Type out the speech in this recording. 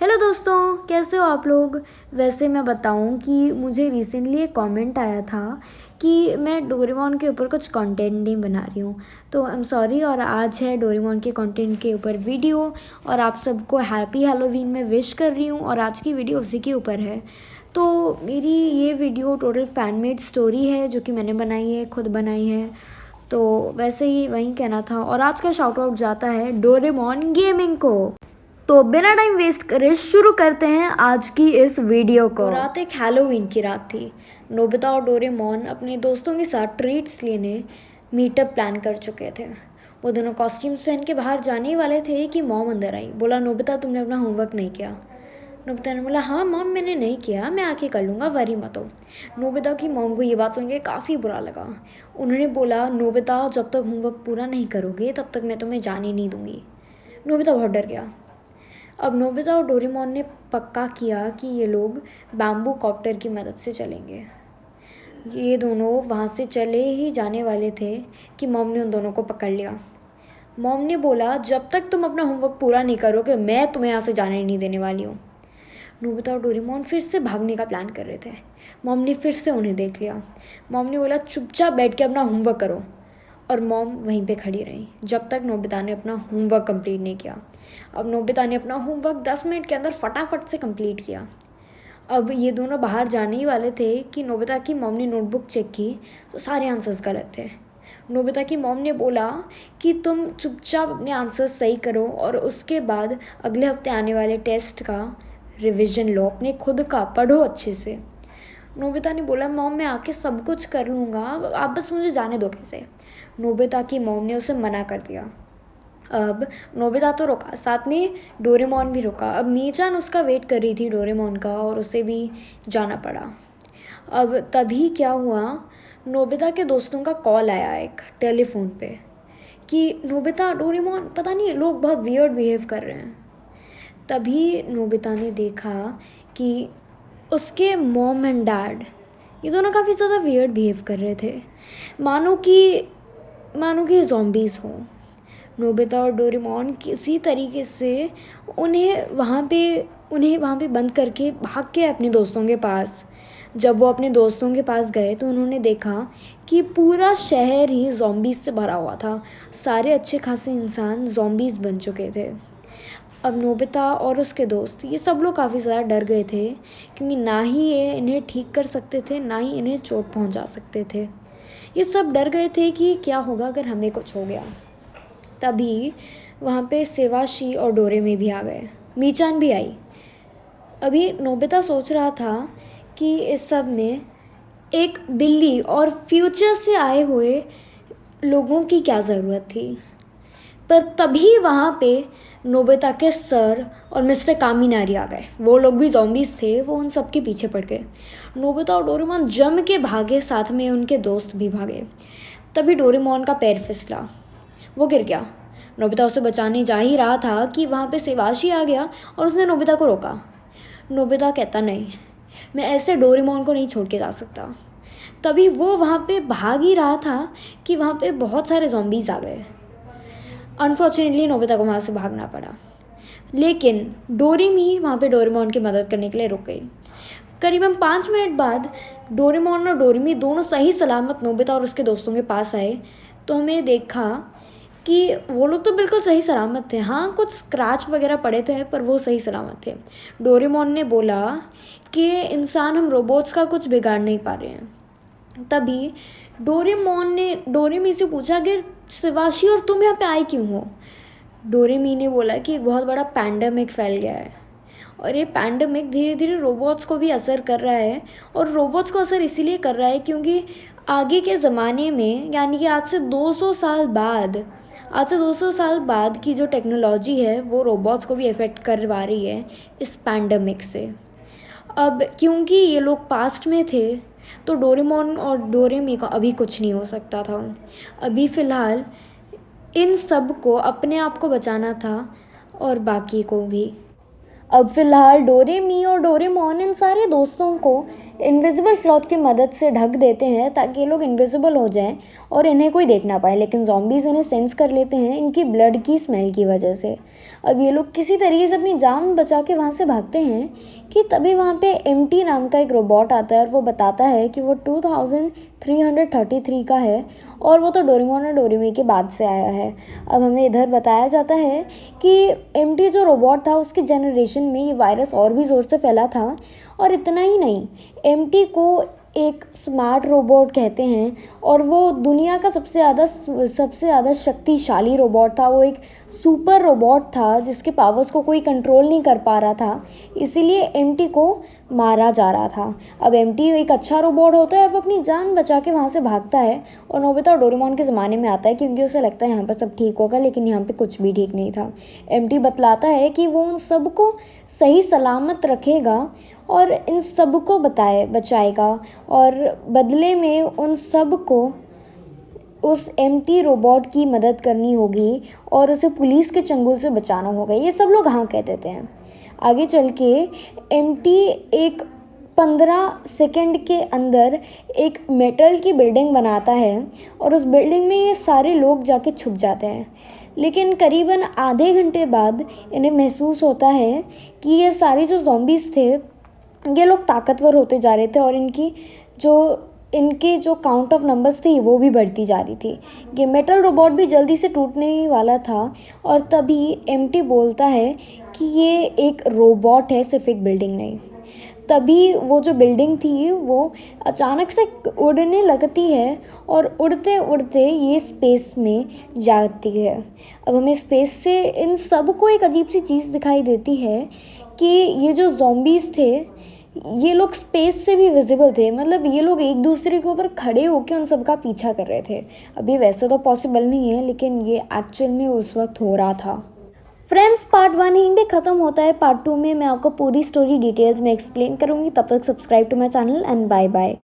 Hello दोस्तों, कैसे हो आप लोग। वैसे मैं बताऊं कि मुझे रिसेंटली एक कमेंट आया था कि मैं डोरेमोन के ऊपर कुछ कंटेंट नहीं बना रही हूँ, तो आई एम सॉरी। और आज है डोरेमोन के कंटेंट के ऊपर वीडियो, और आप सबको हैप्पी हैलोवीन में विश कर रही हूँ। और आज की वीडियो उसी के ऊपर है। तो मेरी ये video total fan made story है जो कि मैंने बनाई है, खुद बनाई है। तो वैसे ही वही कहना था। और आज का शाउट आउट जाता है डोरेमोन गेमिंग को। तो बिना टाइम वेस्ट करे शुरू करते हैं आज की इस वीडियो को। रात एक हैलोवीन की रात थी। नोबिता और डोरेमोन अपने दोस्तों के साथ ट्रीट्स लेने मीटअप प्लान कर चुके थे। वो दोनों कॉस्ट्यूम्स पहन के बाहर जाने ही वाले थे कि मॉम अंदर आई। बोला, नोबिता तुमने अपना होमवर्क नहीं किया। नोबिता ने बोला, हाँ मॉम मैंने नहीं किया, मैं आके कर लूँगा, वरी मत हो। नोबिता की मॉम को ये बात सुन के काफ़ी बुरा लगा। उन्होंने बोला, नोबिता जब तक होमवर्क पूरा नहीं करोगे तब तक मैं तुम्हें जाने नहीं दूँगी। नोबिता बहुत डर गया। अब नोबिता और डोरेमोन ने पक्का किया कि ये लोग बैम्बू कॉप्टर की मदद से चलेंगे। ये दोनों वहाँ से चले ही जाने वाले थे कि मॉम ने उन दोनों को पकड़ लिया। मॉम ने बोला, जब तक तुम अपना होमवर्क पूरा नहीं करोगे मैं तुम्हें यहाँ से जाने नहीं देने वाली हूँ। नोबिता और डोरेमोन फिर से भागने का प्लान कर रहे थे। मॉम ने फिर से उन्हें देख लिया। मॉम ने बोला, चुपचाप बैठ के अपना होमवर्क करो। और मॉम वहीं पे खड़ी रही जब तक नोबिता ने अपना होमवर्क कंप्लीट नहीं किया। अब नोबिता ने अपना होमवर्क 10 मिनट के अंदर फटाफट से कंप्लीट किया। अब ये दोनों बाहर जाने ही वाले थे कि नोबिता की मॉम ने नोटबुक चेक की तो सारे आंसर्स गलत थे। नोबिता की मॉम ने बोला कि तुम चुपचाप अपने आंसर्स सही करो और उसके बाद अगले हफ्ते आने वाले टेस्ट का रिवीजन लो, अपने खुद का पढ़ो अच्छे से। नोबिता ने बोला, मॉम मैं आके सब कुछ कर लूँगा, आप बस मुझे जाने दो कैसे। नोबिता की मॉम ने उसे मना कर दिया। अब नोबिता तो रुका, साथ में डोरेमोन भी रुका। अब मीचान उसका वेट कर रही थी डोरेमोन का, और उसे भी जाना पड़ा। अब तभी क्या हुआ, नोबिता के दोस्तों का कॉल आया एक टेलीफोन पे कि नोबिता, डोरेमोन, पता नहीं लोग बहुत वियर्ड बिहेव कर रहे हैं। तभी नोबिता ने देखा कि उसके मॉम एंड डैड ये दोनों काफ़ी ज़्यादा वियर्ड बिहेव कर रहे थे, मानो कि ज़ॉम्बीज़ हों। नोबिता और डोरेमोन किसी तरीके से उन्हें वहाँ पे बंद करके भाग के अपने दोस्तों के पास। जब वो अपने दोस्तों के पास गए तो उन्होंने देखा कि पूरा शहर ही ज़ॉम्बीज़ से भरा हुआ था। सारे अच्छे खासे इंसान ज़ॉम्बीज़ बन चुके थे। अब नोबिता और उसके दोस्त ये सब लोग काफ़ी ज़्यादा डर गए थे, क्योंकि ना ही ये इन्हें ठीक कर सकते थे ना ही इन्हें चोट पहुंचा सकते थे। ये सब डर गए थे कि क्या होगा अगर हमें कुछ हो गया। तभी वहाँ पे सेवाशी और डोरेमी भी आ गए, मीचान भी आई। अभी नोबिता सोच रहा था कि इस सब में एक बिल्ली और फ्यूचर से आए हुए लोगों की क्या ज़रूरत थी। पर तभी वहाँ पे नोबिता के सर और मिस्टर कामिनारी आ गए। वो लोग भी ज़ॉम्बीज़ थे, वो उन सब के पीछे पड़ गए। नोबिता और डोरेमोन जम के भागे, साथ में उनके दोस्त भी भागे। तभी डोरेमोन का पैर फिसला, वो गिर गया। नोबिता उसे बचाने जा ही रहा था कि वहाँ पे सेवाशी आ गया और उसने नोबिता को रोका। नोबिता कहता, नहीं, मैं ऐसे डोरेमोन को नहीं छोड़ के जा सकता। तभी वो वहाँ पे भाग ही रहा था कि वहाँ पे बहुत सारे ज़ॉम्बीज़ आ गए। अनफॉर्चुनेटली नोबिता को वहाँ से भागना पड़ा, लेकिन डोरेमी वहाँ पे डोरेमोन की मदद करने के लिए रुक गई। करीबन 5 मिनट बाद डोरेमोन और डोरेमी दोनों सही सलामत नोबिता और उसके दोस्तों के पास आए। तो हमें देखा कि वो लोग तो बिल्कुल सही सलामत थे। हाँ, कुछ स्क्रैच वगैरह पड़े थे पर वो सही सलामत थे। डोरेमोन ने बोला कि इंसान हम रोबोट्स का कुछ बिगाड़ नहीं पा रहे हैं। तभी डोरेमोन ने डोरेमी से पूछा कि शिवाशी और तुम यहाँ पे आए क्यों हो। डोरेमी ने बोला कि एक बहुत बड़ा पैंडेमिक फैल गया है, और ये पैंडेमिक धीरे धीरे रोबोट्स को भी असर कर रहा है। और रोबोट्स को असर इसीलिए कर रहा है क्योंकि आगे के ज़माने में, यानी कि आज से 200 साल बाद की जो टेक्नोलॉजी है वो रोबोट्स को भी अफेक्ट करवा रही है इस पैंडेमिक से। अब क्योंकि ये लोग पास्ट में थे तो डोरेमोन और डोरेमी को अभी कुछ नहीं हो सकता था। अभी फ़िलहाल इन सब को अपने आप को बचाना था और बाकी को भी। अब फ़िलहाल डोरेमी और डोरेमोन इन सारे दोस्तों को इनविजिबल क्लॉथ की मदद से ढक देते हैं ताकि ये लोग इनविजिबल हो जाएं और इन्हें कोई देख ना पाए, लेकिन ज़ॉम्बीज़ इन्हें सेंस कर लेते हैं इनकी ब्लड की स्मेल की वजह से। अब ये लोग किसी तरीके से अपनी जान बचा के वहाँ से भागते हैं कि तभी वहाँ पे एमटी नाम का एक रोबोट आता है और वो बताता है कि वो 2333 का है और वो तो डोरेमोन और डोरेमी के बाद से आया है। अब हमें इधर बताया जाता है कि एमटी जो रोबोट था उसके जनरेशन में ये वायरस और भी ज़ोर से फैला था, और इतना ही नहीं, एमटी को एक स्मार्ट रोबोट कहते हैं और वो दुनिया का सबसे ज़्यादा शक्तिशाली रोबोट था। वो एक सुपर रोबोट था जिसके पावर्स को कोई कंट्रोल नहीं कर पा रहा था, इसीलिए एमटी को मारा जा रहा था। अब एमटी एक अच्छा रोबोट होता है और वो अपनी जान बचा के वहाँ से भागता है और नोबिता और डोरेमोन के ज़माने में आता है क्योंकि उसे लगता है यहाँ पर सब ठीक होगा, लेकिन यहाँ पे कुछ भी ठीक नहीं था। एमटी बतलाता है कि वो उन सबको सही सलामत रखेगा और इन सबको बचाएगा और बदले में उन सबको उस एमटी रोबोट की मदद करनी होगी और उसे पुलिस के चंगुल से बचाना होगा। ये सब लोग हाँ कह देते हैं। आगे चल के एमटी एक 15 सेकंड के अंदर एक मेटल की बिल्डिंग बनाता है और उस बिल्डिंग में ये सारे लोग जाके छुप जाते हैं, लेकिन करीबन आधे घंटे बाद इन्हें महसूस होता है कि ये सारे जो ज़ॉम्बीज़ थे ये लोग ताकतवर होते जा रहे थे और इनके जो काउंट ऑफ नंबर्स थे वो भी बढ़ती जा रही थी। ये मेटल रोबोट भी जल्दी से टूटने ही वाला था और तभी एमटी बोलता है कि ये एक रोबोट है, सिर्फ एक बिल्डिंग नहीं। तभी वो जो बिल्डिंग थी वो अचानक से उड़ने लगती है और उड़ते उड़ते ये स्पेस में जाती है। अब हमें स्पेस से इन सब को एक अजीब सी चीज़ दिखाई देती है कि ये जो ज़ॉम्बीज़ थे ये लोग स्पेस से भी विजिबल थे, मतलब ये लोग एक दूसरे के ऊपर खड़े होकर उन सब का पीछा कर रहे थे। अभी वैसे तो पॉसिबल नहीं है, लेकिन ये एक्चुअल में उस वक्त हो रहा था। फ्रेंड्स, पार्ट 1 यहीं पे ख़त्म होता है। पार्ट 2 में मैं आपको पूरी स्टोरी डिटेल्स में एक्सप्लेन करूँगी। तब तक subscribe to my channel and bye bye.